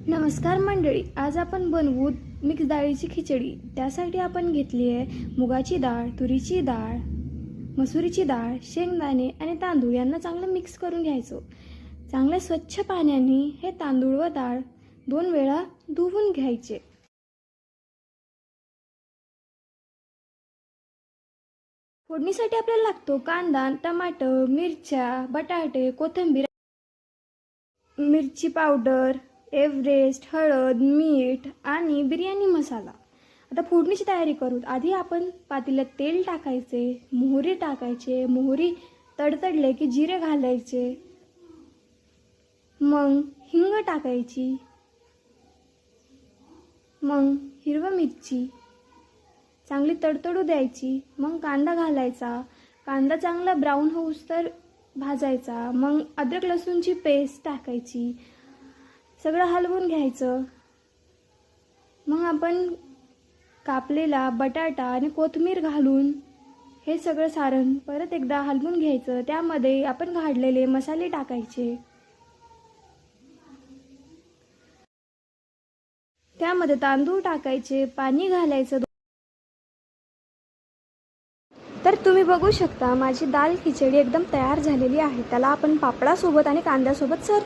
नमस्कार मंडळी, आज आपण बनवू मिक्स डाळीची खिचडी। त्यासाठी आपण घेतली आहे मुगाची डाळ, तुरीची डाळ, मसुरीची डाळ, शेंगदाणे आणि तांदूळ यांना चांगलं मिक्स करून घ्यायचं। चांगले स्वच्छ पाण्याने हे तांदूळ व डाळ 2 वेळा धुवून घ्यायचे। फोडणीसाठी आपल्याला लागतो कांदा, टमाटर, मिरच्या, बटाटे, कोथिंबीर, मिरची पावडर, एव्हरेस्ट, हळद, मीठ आणि बिर्याणी मसाला। आता फोडणीची तयारी करू। आधी आपण पातेल्यात तेल टाकायचे, मोहरी टाकायचे, मोहरी तडतडले की जिरे घालायचे, मग हिंग टाकायची, मग हिरवी मिरची चांगली तडतडू द्यायची, मग कांदा घालायचा। कांदा चांगला ब्राऊन होऊस्तर भाजायचा, मग अद्रक लसूणची पेस्ट टाकायची, सगळं हलवून घ्यायचं। मग आपण कापलेला बटाटा आणि कोथिंबीर घालून हे सगळं सारण परत एकदा हलवून घ्यायचं। त्यामध्ये आपण घातलेले मसाले टाकायचे, त्यामध्ये तांदूळ टाकायचे, पाणी घालायचं। तर तुम्ही बघू शकता माझी दाल खिचडी एकदम तयार झालेली आहे। त्याला आपण पापडासोबत आणि कांद्यासोबत सर्व